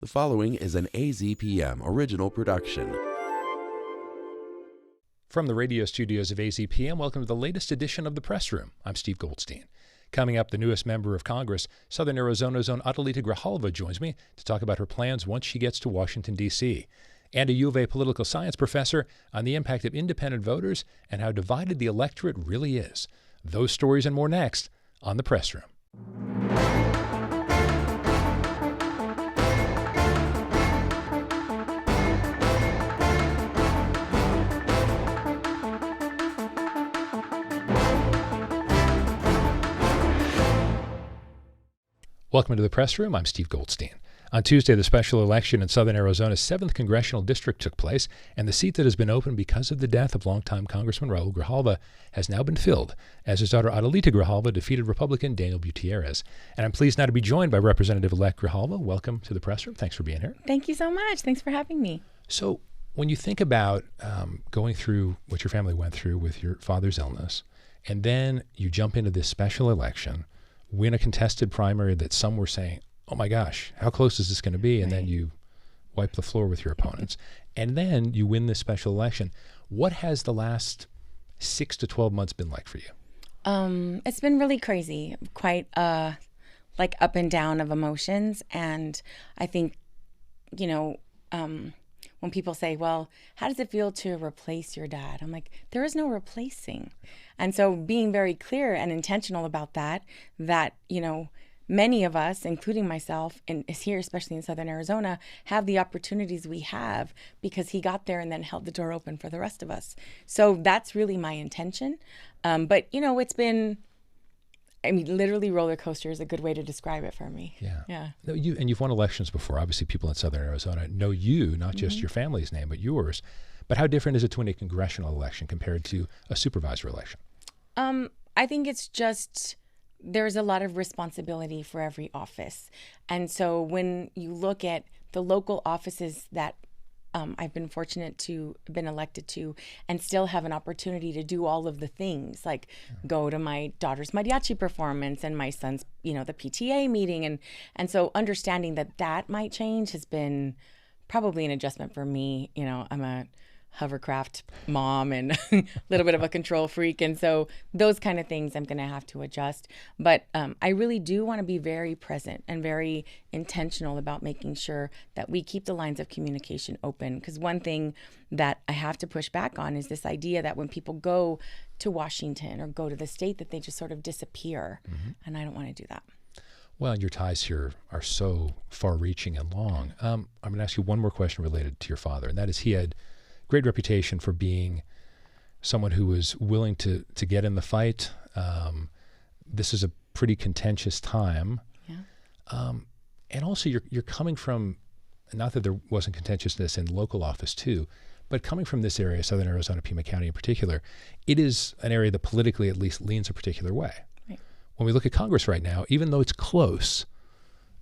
The following is an AZPM original production. From the radio studios of AZPM, welcome to the latest edition of The Press Room. I'm Steve Goldstein. Coming up, the newest member of Congress, Southern Arizona's own Adelita Grijalva, joins me to talk about her plans once she gets to Washington, D.C., and a U of A political science professor on the impact of independent voters and how divided the electorate really is. Those stories and more next on The Press Room. Welcome to the Press Room. I'm Steve Goldstein. On Tuesday, the special election in Southern Arizona's 7th Congressional District took place, and the seat that has been open because of the death of longtime Congressman Raúl Grijalva has now been filled, as his daughter Adelita Grijalva defeated Republican Daniel Gutierrez. And I'm pleased now to be joined by Representative-elect Grijalva. Welcome to the Press Room. Thanks for being here. Thank you so much. Thanks for having me. So when you think about going through what your family went through with your father's illness, and then you jump into this special election, win a contested primary that some were saying, oh my gosh, how close is this going to be? And then you wipe the floor with your opponents. And then you win this special election. What has the last 6 to 12 months been like for you? It's been really crazy, quite like up and down of emotions. And I think, when people say, well, how does it feel to replace your dad? I'm like, there is no replacing. And so being very clear and intentional about that, many of us, including myself, and is here, especially in Southern Arizona, have the opportunities we have because he got there and then held the door open for the rest of us. So that's really my intention. But it's been, literally roller coaster is a good way to describe it for me. Yeah. No, you've won elections before. Obviously, people in Southern Arizona know you, not just your family's name, but yours. But how different is it to win a congressional election compared to a supervisor election? I think it's just there's a lot of responsibility for every office. And so when you look at the local offices that I've been fortunate to have been elected to and still have an opportunity to do all of the things, like go to my daughter's mariachi performance and my son's, the PTA meeting. And so understanding that might change has been probably an adjustment for me. I'm a hovercraft mom and a little bit of a control freak. And so those kind of things I'm going to have to adjust. But I really do want to be very present and very intentional about making sure that we keep the lines of communication open. Because one thing that I have to push back on is this idea that when people go to Washington or go to the state that they just sort of disappear. And I don't want to do that. Well, your ties here are so far-reaching and long. I'm going to ask you one more question related to your father, and that is he had great reputation for being someone who was willing to get in the fight. This is a pretty contentious time. Yeah. And also you're coming from, not that there wasn't contentiousness in local office too, but coming from this area, Southern Arizona, Pima County in particular, it is an area that politically at least leans a particular way. Right. When we look at Congress right now, even though it's close,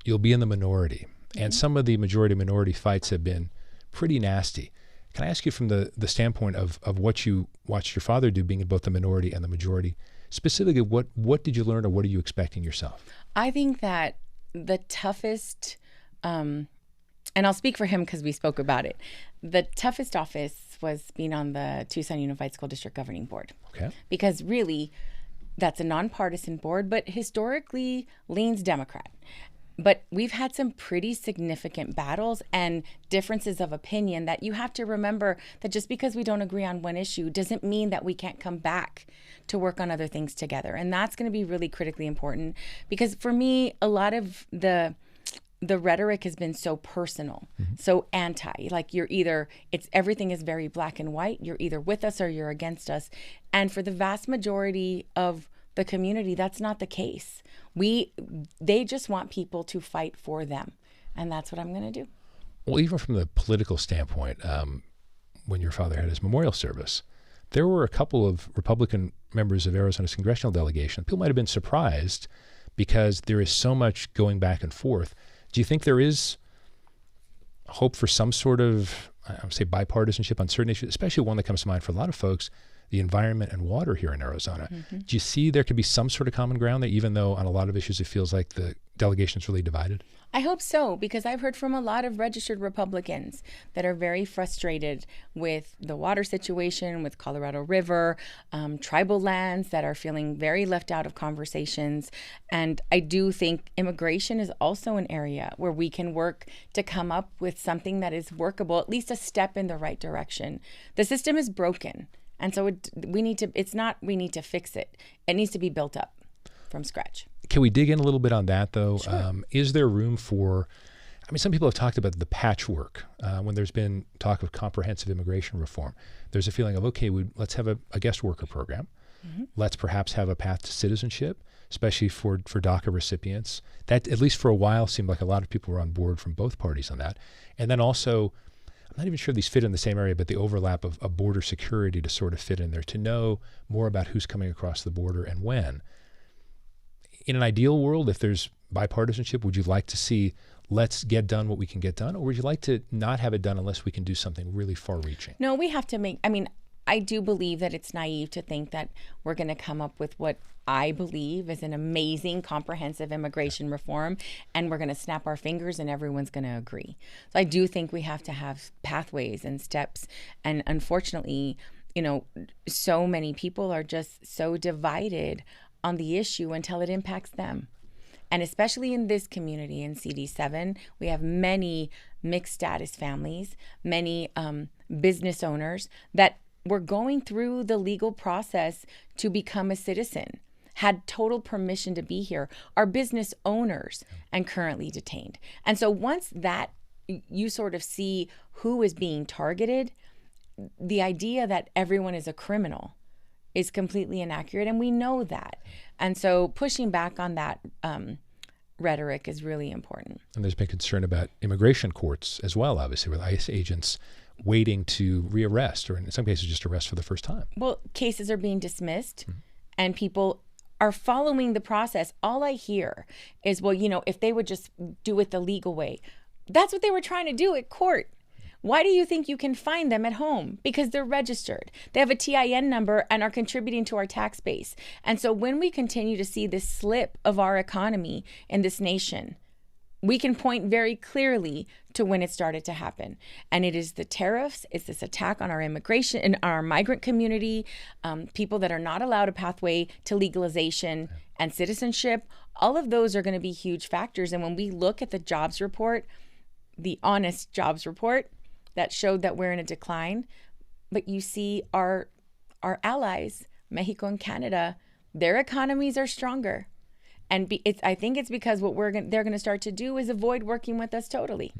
you'll be in the minority. And some of the majority-minority fights have been pretty nasty. Can I ask you from the standpoint of what you watched your father do, being in both the minority and the majority, specifically what did you learn or what are you expecting yourself? I think that the toughest, and I'll speak for him because we spoke about it, the toughest office was being on the Tucson Unified School District Governing Board. Okay. Because really, that's a nonpartisan board, but historically leans Democrat. But we've had some pretty significant battles and differences of opinion that you have to remember that just because we don't agree on one issue doesn't mean that we can't come back to work on other things together. And that's going to be really critically important because for me, a lot of the rhetoric has been so personal, so anti, like everything is very black and white. You're either with us or you're against us. And for the vast majority of the community, that's not the case. They just want people to fight for them. And that's what I'm going to do. Well, even from the political standpoint, when your father had his memorial service, there were a couple of Republican members of Arizona's congressional delegation. People might have been surprised because there is so much going back and forth. Do you think there is hope for some sort of, I would say, bipartisanship on certain issues, especially one that comes to mind for a lot of folks, the environment and water here in Arizona? Do you see there could be some sort of common ground there, even though on a lot of issues it feels like the delegation is really divided? I hope so, because I've heard from a lot of registered Republicans that are very frustrated with the water situation, with Colorado River, tribal lands that are feeling very left out of conversations. And I do think immigration is also an area where we can work to come up with something that is workable, at least a step in the right direction. The system is broken. And so we need to fix it. It needs to be built up from scratch. Can we dig in a little bit on that, though? Sure. Is there room for, some people have talked about the patchwork when there's been talk of comprehensive immigration reform. There's a feeling of, okay, let's have a guest worker program. Mm-hmm. Let's perhaps have a path to citizenship, especially for DACA recipients. That, at least for a while, seemed like a lot of people were on board from both parties on that. And then also, I'm not even sure these fit in the same area, but the overlap of border security to sort of fit in there, to know more about who's coming across the border and when. In an ideal world, if there's bipartisanship, would you like to see, let's get done what we can get done, or would you like to not have it done unless we can do something really far-reaching? No, we have to I do believe that it's naive to think that we're going to come up with what I believe is an amazing comprehensive immigration reform, and we're going to snap our fingers and everyone's going to agree. So I do think we have to have pathways and steps. And unfortunately, so many people are just so divided on the issue until it impacts them. And especially in this community in CD7, we have many mixed status families, many business owners that were going through the legal process to become a citizen, had total permission to be here, are business owners and currently detained. And so once that you sort of see who is being targeted, the idea that everyone is a criminal is completely inaccurate, and we know that. And so pushing back on that rhetoric is really important. And there's been concern about immigration courts as well, obviously, with ICE agents waiting to rearrest, or in some cases just arrest for the first time. Well, cases are being dismissed, and people are following the process. All I hear is, well, if they would just do it the legal way. That's what they were trying to do at court. Why do you think you can find them at home? Because they're registered. They have a TIN number and are contributing to our tax base. And so when we continue to see this slip of our economy in this nation, we can point very clearly to when it started to happen. And it is the tariffs, it's this attack on our immigration and our migrant community, people that are not allowed a pathway to legalization and citizenship. All of those are going to be huge factors. And when we look at the jobs report, the honest jobs report, that showed that we're in a decline, but you see our allies, Mexico and Canada, their economies are stronger, and I think it's because what they're going to start to do is avoid working with us totally,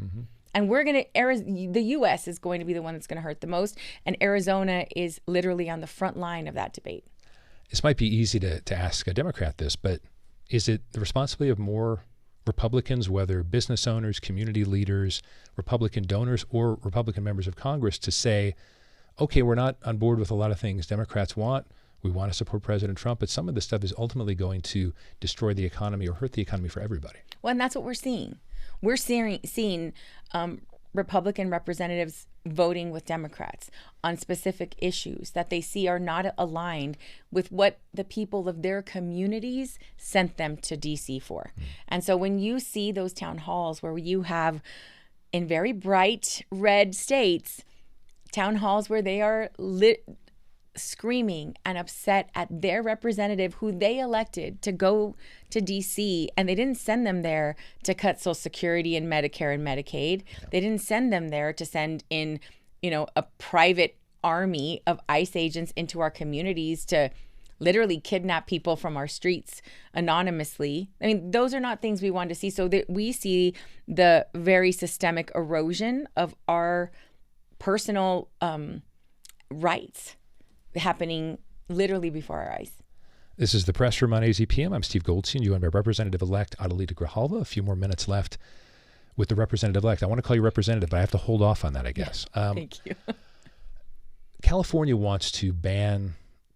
and the U.S. is going to be the one that's going to hurt the most, and Arizona is literally on the front line of that debate. This might be easy to ask a Democrat this, but is it the responsibility of more Republicans, whether business owners, community leaders, Republican donors, or Republican members of Congress, to say, okay, we're not on board with a lot of things Democrats want. We want to support President Trump, but some of this stuff is ultimately going to destroy the economy or hurt the economy for everybody. Well, and that's what we're seeing. We're seeing Republican representatives voting with Democrats on specific issues that they see are not aligned with what the people of their communities sent them to DC for. And so when you see those town halls where you have, in very bright red states, town halls where they are screaming and upset at their representative who they elected to go to DC, and they didn't send them there to cut Social Security and Medicare and Medicaid. They didn't send them there to send in, a private army of ICE agents into our communities to literally kidnap people from our streets anonymously. I mean, those are not things we want to see. So that we see the very systemic erosion of our personal rights happening literally before our eyes. This is the Press Room on AZPM. I'm Steve Goldstein, joined by Representative-elect Adelita Grijalva. A few more minutes left with the Representative-elect. I want to call you Representative, but I have to hold off on that, I guess. Thank you. California wants to ban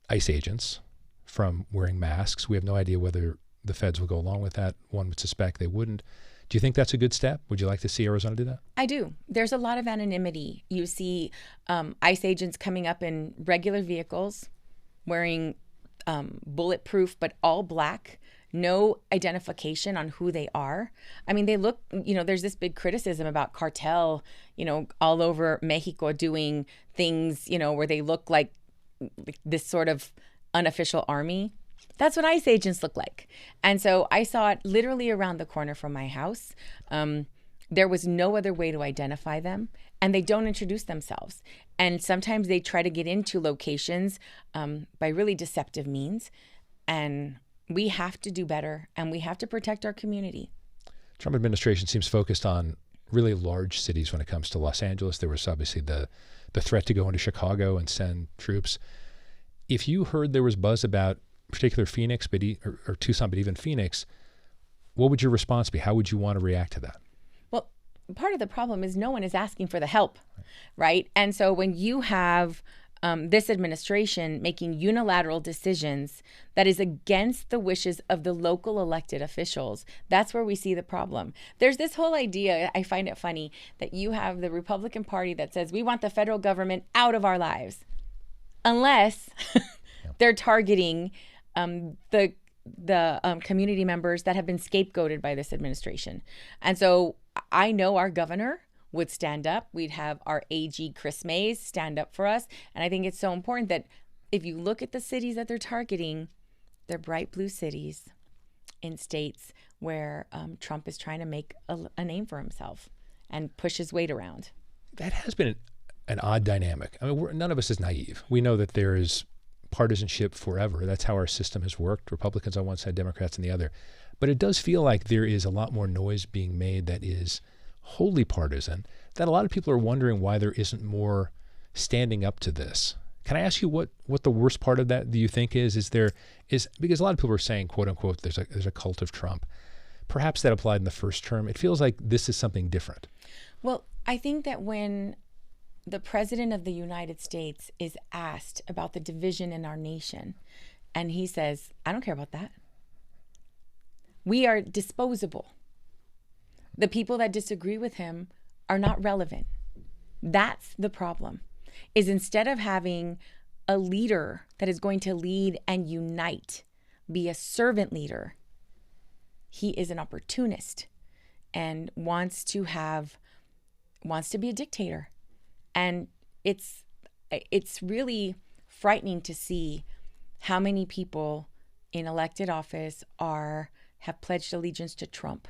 ICE agents from wearing masks. We have no idea whether the feds will go along with that. One would suspect they wouldn't. Do you think that's a good step? Would you like to see Arizona do that? I do. There's a lot of anonymity. You see ICE agents coming up in regular vehicles, wearing bulletproof but all black no identification on who they are. I mean, they look, there's this big criticism about cartel, all over Mexico doing things, where they look like this sort of unofficial army. That's what ICE agents look like. And so I saw it literally around the corner from my house. There was no other way to identify them, and they don't introduce themselves. And sometimes they try to get into locations by really deceptive means. And we have to do better, and we have to protect our community. Trump administration seems focused on really large cities when it comes to Los Angeles. There was obviously the threat to go into Chicago and send troops. If you heard there was buzz about particular Phoenix, or Tucson, but even Phoenix, what would your response be? How would you want to react to that? Well, part of the problem is no one is asking for the help, right? And so when you have this administration making unilateral decisions that is against the wishes of the local elected officials, that's where we see the problem. There's this whole idea, I find it funny, that you have the Republican Party that says we want the federal government out of our lives, unless they're targeting the community members that have been scapegoated by this administration. And so I know our governor would stand up. We'd have our AG Chris Mays stand up for us. And I think it's so important that if you look at the cities that they're targeting, they're bright blue cities in states where Trump is trying to make a name for himself and push his weight around. That has been an odd dynamic. I mean, none of us is naive. We know that there is partisanship forever. That's how our system has worked. Republicans on one side, Democrats on the other. But it does feel like there is a lot more noise being made that is wholly partisan, that a lot of people are wondering why there isn't more standing up to this. Can I ask you what the worst part of that do you think is? Is because a lot of people are saying, quote unquote, there's a cult of Trump. Perhaps that applied in the first term. It feels like this is something different. Well, I think that when the president of the United States is asked about the division in our nation, and he says, I don't care about that. We are disposable. The people that disagree with him are not relevant. That's the problem, is instead of having a leader that is going to lead and unite, be a servant leader, he is an opportunist and wants to be a dictator. And it's really frightening to see how many people in elected office have pledged allegiance to Trump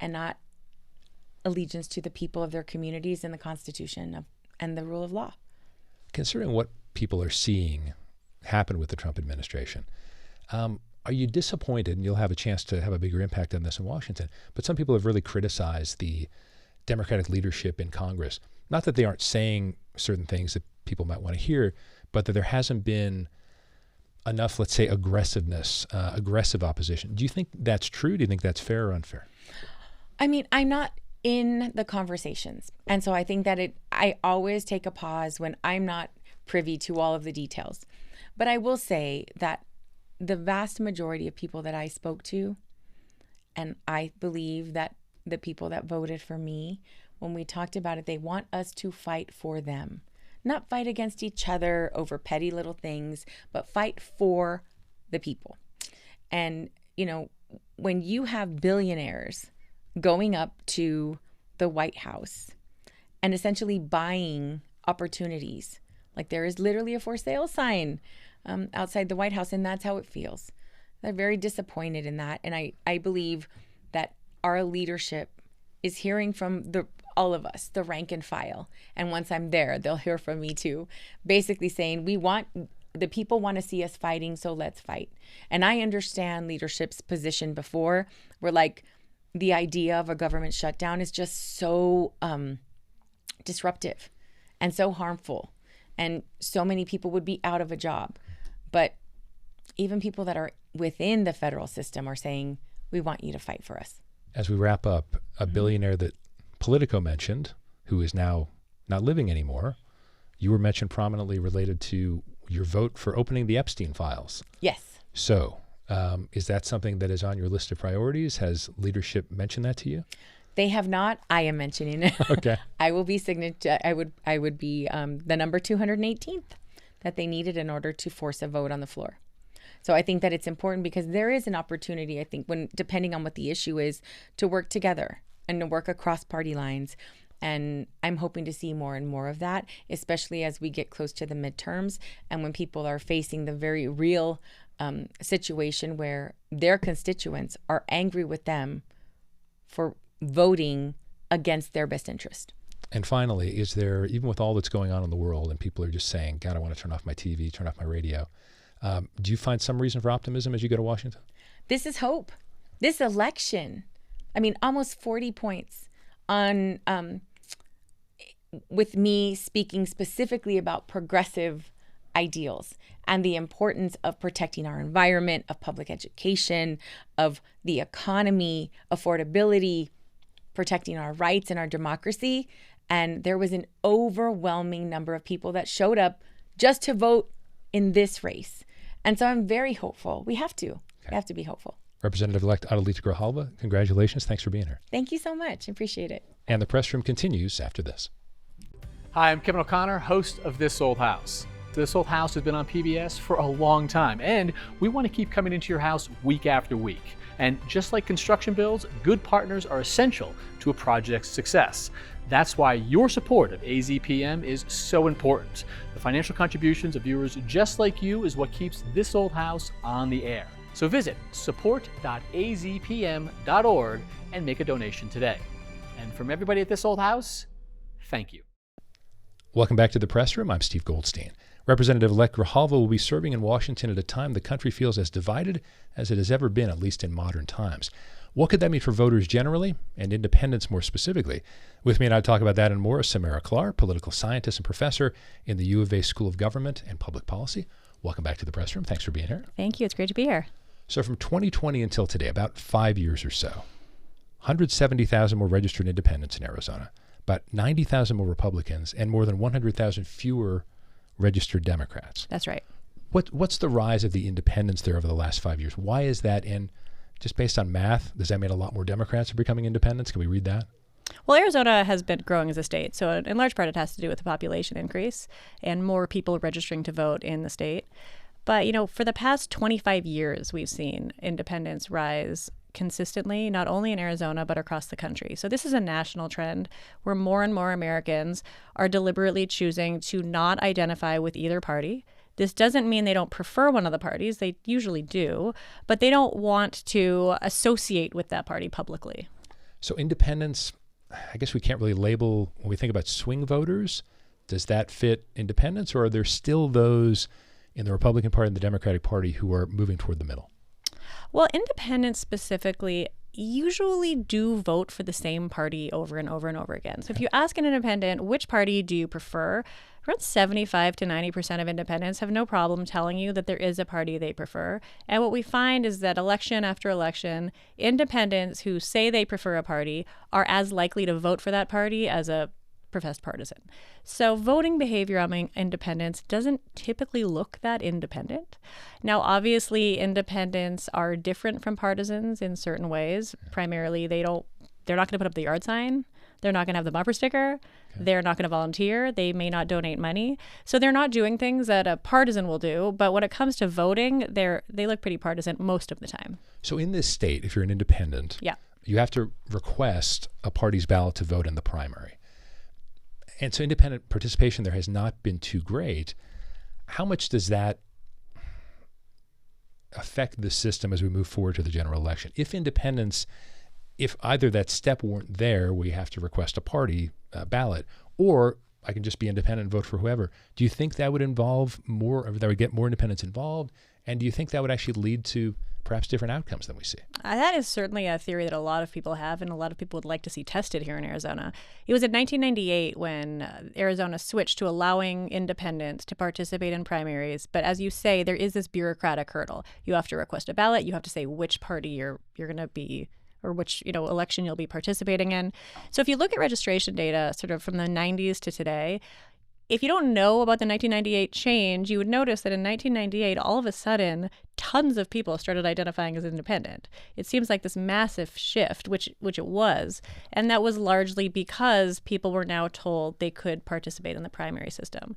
and not allegiance to the people of their communities and the Constitution and the rule of law. Considering what people are seeing happen with the Trump administration, are you disappointed, and you'll have a chance to have a bigger impact on this in Washington, but some people have really criticized the Democratic leadership in Congress. Not that they aren't saying certain things that people might want to hear, but that there hasn't been enough, let's say, aggressive opposition. Do you think that's true? Do you think that's fair or unfair? I mean, I'm not in the conversations. And so I think that I always take a pause when I'm not privy to all of the details. But I will say that the vast majority of people that I spoke to, and I believe that the people that voted for me, when we talked about it, they want us to fight for them. Not fight against each other over petty little things, but fight for the people. And, when you have billionaires going up to the White House and essentially buying opportunities, like there is literally a for sale sign outside the White House, and that's how it feels. They're very disappointed in that. And I believe that our leadership is hearing from all of us, the rank and file. And once I'm there, they'll hear from me too, basically saying, the people want to see us fighting, so let's fight. And I understand leadership's position before, where like the idea of a government shutdown is just so disruptive and so harmful. And so many people would be out of a job. But even people that are within the federal system are saying, we want you to fight for us. As we wrap up, a billionaire that Politico mentioned, who is now not living anymore, you were mentioned prominently related to your vote for opening the Epstein files. Yes. So is that something that is on your list of priorities? Has leadership mentioned that to you? They have not. I am mentioning it. Okay. I will be I would be the number 218th that they needed in order to force a vote on the floor. So I think that it's important because there is an opportunity, I think, when depending on what the issue is, to work together and to work across party lines. And I'm hoping to see more and more of that, especially as we get close to the midterms and when people are facing the very real situation where their constituents are angry with them for voting against their best interest. And finally, is there, even with all that's going on in the world and people are just saying, God, I want to turn off my TV, turn off my radio, do you find some reason for optimism as you go to Washington? This is hope. This election, I mean, almost 40 points on with me speaking specifically about progressive ideals and the importance of protecting our environment, of public education, of the economy, affordability, protecting our rights and our democracy. And there was an overwhelming number of people that showed up just to vote in this race. And so I'm very hopeful. We have to. Okay. We have to be hopeful. Representative-elect Adelita Grijalva, congratulations. Thanks for being here. Thank you so much. I appreciate it. And the press room continues after this. Hi, I'm Kevin O'Connor, host of This Old House. This Old House has been on PBS for a long time, and we want to keep coming into your house week after week. And just like construction builds, good partners are essential to a project's success. That's why your support of AZPM is so important. The financial contributions of viewers just like you is what keeps This Old House on the air. So visit support.azpm.org and make a donation today. And from everybody at This Old House, thank you. Welcome back to the press room. I'm Steve Goldstein. Representative-elect Grijalva will be serving in Washington at a time the country feels as divided as it has ever been, at least in modern times. What could that mean for voters generally and independents more specifically? With me and I talk about that and more is Samara Klar, political scientist and professor in the U of A School of Government and Public Policy. Welcome back to the press room. Thanks for being here. Thank you. It's great to be here. So from 2020 until today, about 5 years or so, 170,000 more registered independents in Arizona, about 90,000 more Republicans, and more than 100,000 fewer registered Democrats. That's right. What's the rise of the independents there over the last 5 years? Why is that? And just based on math, does that mean a lot more Democrats are becoming independents? Can we read that? Well, Arizona has been growing as a state, so in large part it has to do with the population increase and more people registering to vote in the state. But, you know, for the past 25 years, we've seen independents rise consistently, not only in Arizona, but across the country. So this is a national trend where more and more Americans are deliberately choosing to not identify with either party. This doesn't mean they don't prefer one of the parties. They usually do, but they don't want to associate with that party publicly. So independents, I guess we can't really label, when we think about swing voters, does that fit independents, or are there still those in the Republican Party and the Democratic Party who are moving toward the middle? Well, independents specifically usually do vote for the same party over and over and over again. So if you ask an independent, which party do you prefer? Around 75 to 90% of independents have no problem telling you that there is a party they prefer. And what we find is that election after election, independents who say they prefer a party are as likely to vote for that party as a professed partisan. So voting behavior among independents doesn't typically look that independent. Now, obviously, independents are different from partisans in certain ways. Primarily, they're not going to put up the yard sign. They're not going to have the bumper sticker. Okay. They're not going to volunteer. They may not donate money. So they're not doing things that a partisan will do. But when it comes to voting, they look pretty partisan most of the time. So in this state, if you're an independent, you have to request a party's ballot to vote in the primary. And so independent participation there has not been too great. How much does that affect the system as we move forward to the general election? If independents, if either that step weren't there, where you have to request a party ballot, or I can just be independent and vote for whoever, do you think that would involve more, or that would get more independents involved? And do you think that would actually lead to perhaps different outcomes than we see? That is certainly a theory that a lot of people have and a lot of people would like to see tested here in Arizona. It was in 1998 when Arizona switched to allowing independents to participate in primaries. But as you say, there is this bureaucratic hurdle. You have to request a ballot. You have to say which party you're going to be, or which election you'll be participating in. So if you look at registration data sort of from the 90s to today, if you don't know about the 1998 change, you would notice that in 1998, all of a sudden, tons of people started identifying as independent. It seems like this massive shift, which it was, and that was largely because people were now told they could participate in the primary system.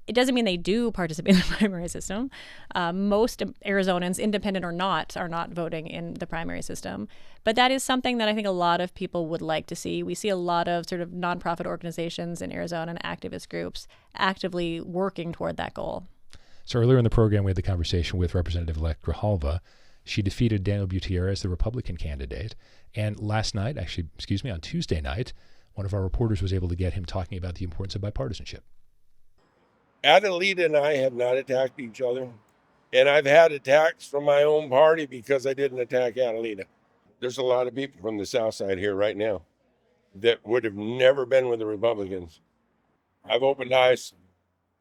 It doesn't mean they do participate in the primary system. Most Arizonans, independent or not, are not voting in the primary system. But that is something that I think a lot of people would like to see. We see a lot of sort of nonprofit organizations in Arizona and activist groups actively working toward that goal. So earlier in the program, we had the conversation with Representative-elect Grijalva. She defeated Daniel Gutierrez, the Republican candidate. And last night, on Tuesday night, one of our reporters was able to get him talking about the importance of bipartisanship. Adelita and I have not attacked each other. And I've had attacks from my own party because I didn't attack Adelita. There's a lot of people from the South Side here right now that would have never been with the Republicans. I've opened eyes.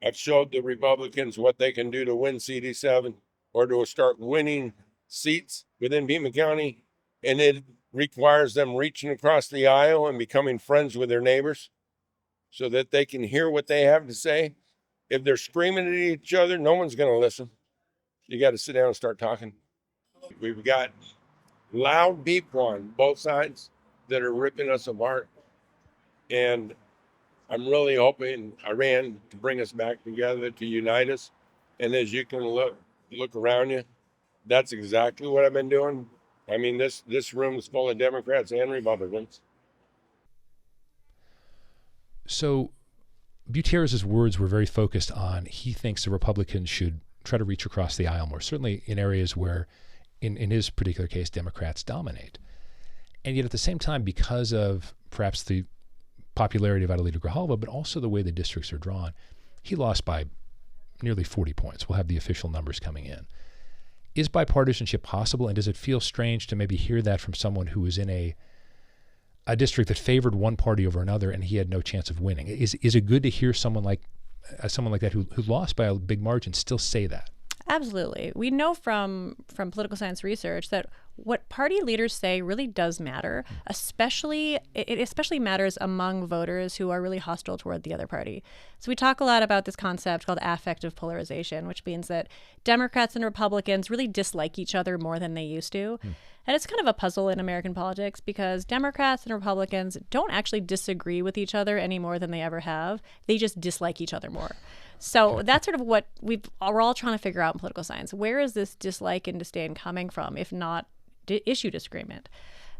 I've showed the Republicans what they can do to win CD7 or to start winning seats within Pima County. And it requires them reaching across the aisle and becoming friends with their neighbors so that they can hear what they have to say. If they're screaming at each other, no one's going to listen. You got to sit down and start talking. We've got loud people on both sides that are ripping us apart. And I'm really hoping Iran to bring us back together, to unite us. And as you can look around you, that's exactly what I've been doing. I mean, this room is full of Democrats and Republicans. So Gutierrez's words were very focused on he thinks the Republicans should try to reach across the aisle more, certainly in areas where, in his particular case, Democrats dominate. And yet at the same time, because of perhaps the popularity of Adelita Grijalva, but also the way the districts are drawn, he lost by nearly 40 points. We'll have the official numbers coming in. Is bipartisanship possible, and does it feel strange to maybe hear that from someone who was in a district that favored one party over another and he had no chance of winning? Is it good to hear someone like that who lost by a big margin still say that? Absolutely. We know from political science research that what party leaders say really does matter, it especially matters among voters who are really hostile toward the other party. So we talk a lot about this concept called affective polarization, which means that Democrats and Republicans really dislike each other more than they used to. And it's kind of a puzzle in American politics because Democrats and Republicans don't actually disagree with each other any more than they ever have. They just dislike each other more. So that's sort of what we're all trying to figure out in political science. Where is this dislike and disdain coming from, if not issue disagreement?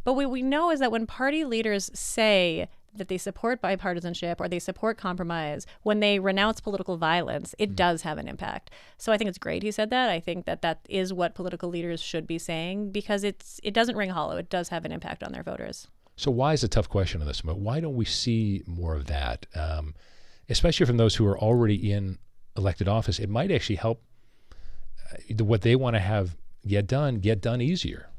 But what we know is that when party leaders say that they support bipartisanship or they support compromise, when they renounce political violence, it does have an impact. So I think it's great he said that. I think that is what political leaders should be saying because it doesn't ring hollow. It does have an impact on their voters. So why is a tough question on this, but why don't we see more of that? Especially from those who are already in elected office, it might actually help what they want to have get done easier.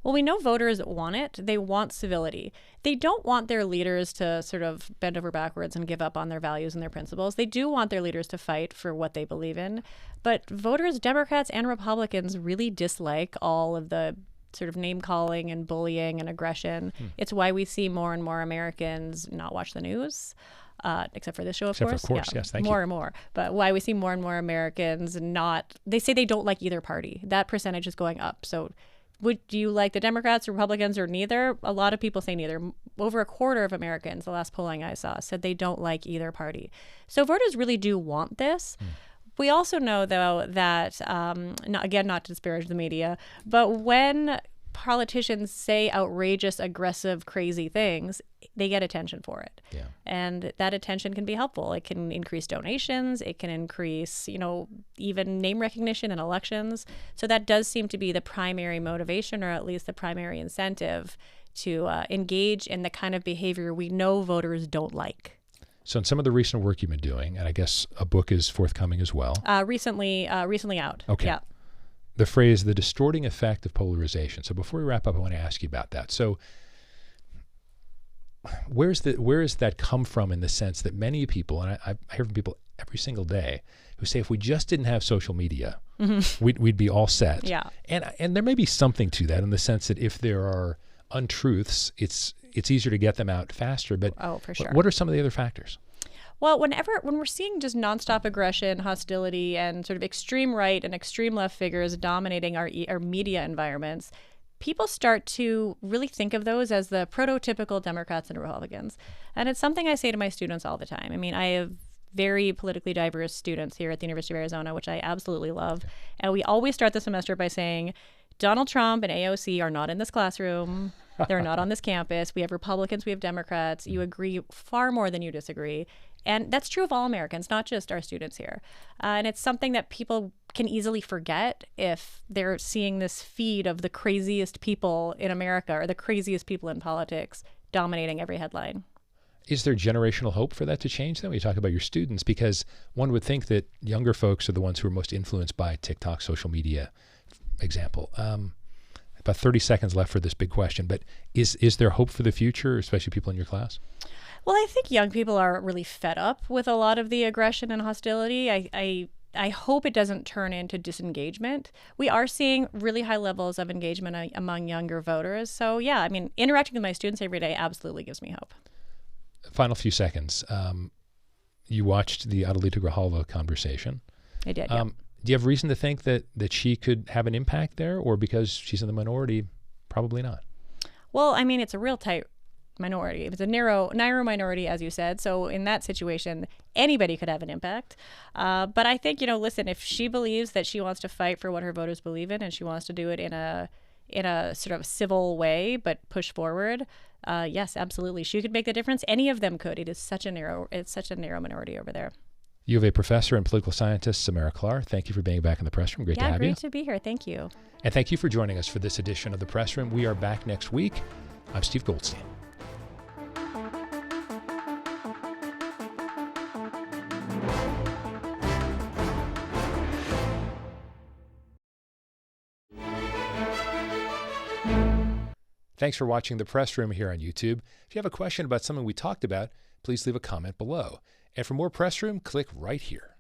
Well, we know voters want it. They want civility. They don't want their leaders to sort of bend over backwards and give up on their values and their principles. They do want their leaders to fight for what they believe in. But voters, Democrats and Republicans, really dislike all of the sort of name calling and bullying and aggression. It's why we see more and more Americans not watch the news. Except for this show, of course. Of course, yes, thank you. More and more. But why we see more and more Americans they say they don't like either party. That percentage is going up. So do you like the Democrats, Republicans, or neither? A lot of people say neither. Over a quarter of Americans, the last polling I saw, said they don't like either party. So voters really do want this. We also know, though, that, not to disparage the media, but when politicians say outrageous, aggressive, crazy things, they get attention for it. Yeah. And that attention can be helpful. It can increase donations. It can increase, even name recognition in elections. So that does seem to be the primary motivation, or at least the primary incentive to engage in the kind of behavior we know voters don't like. So in some of the recent work you've been doing, and I guess a book is forthcoming as well. Recently out. Okay. Yeah. The phrase, the distorting effect of polarization. So before we wrap up, I want to ask you about that. So where is that come from, in the sense that many people, and I hear from people every single day, who say if we just didn't have social media, we'd be all set. Yeah. And there may be something to that, in the sense that if there are untruths, it's easier to get them out faster. But for sure. What are some of the other factors? Well, when we're seeing just nonstop aggression, hostility, and sort of extreme right and extreme left figures dominating our media environments, people start to really think of those as the prototypical Democrats and Republicans. And it's something I say to my students all the time. I mean, I have very politically diverse students here at the University of Arizona, which I absolutely love. And we always start the semester by saying, Donald Trump and AOC are not in this classroom. They're not on this campus. We have Republicans, we have Democrats. You agree far more than you disagree. And that's true of all Americans, not just our students here. And it's something that people can easily forget if they're seeing this feed of the craziest people in America or the craziest people in politics dominating every headline. Is there generational hope for that to change then when you talk about your students? Because one would think that younger folks are the ones who are most influenced by TikTok, social media, example. About 30 seconds left for this big question, but is there hope for the future, especially people in your class? Well, I think young people are really fed up with a lot of the aggression and hostility. I hope it doesn't turn into disengagement. We are seeing really high levels of engagement among younger voters. So yeah, I mean, interacting with my students every day absolutely gives me hope. Final few seconds. You watched the Adelita Grijalva conversation. I did, yeah. Do you have reason to think that she could have an impact there, or because she's in the minority, probably not? Well, I mean, it's a real tight minority. It's a narrow minority, as you said. So in that situation, anybody could have an impact. But I think, listen, if she believes that she wants to fight for what her voters believe in and she wants to do it in a sort of civil way, but push forward, yes, absolutely. She could make the difference. Any of them could. It's such a narrow minority over there. U of A professor and political scientist, Samara Klar, thank you for being back in the press room. Great to have you. Yeah, great to be here. Thank you. And thank you for joining us for this edition of the press room. We are back next week. I'm Steve Goldstein. Thanks for watching the press room here on YouTube. If you have a question about something we talked about, please leave a comment below. And for more press room, click right here.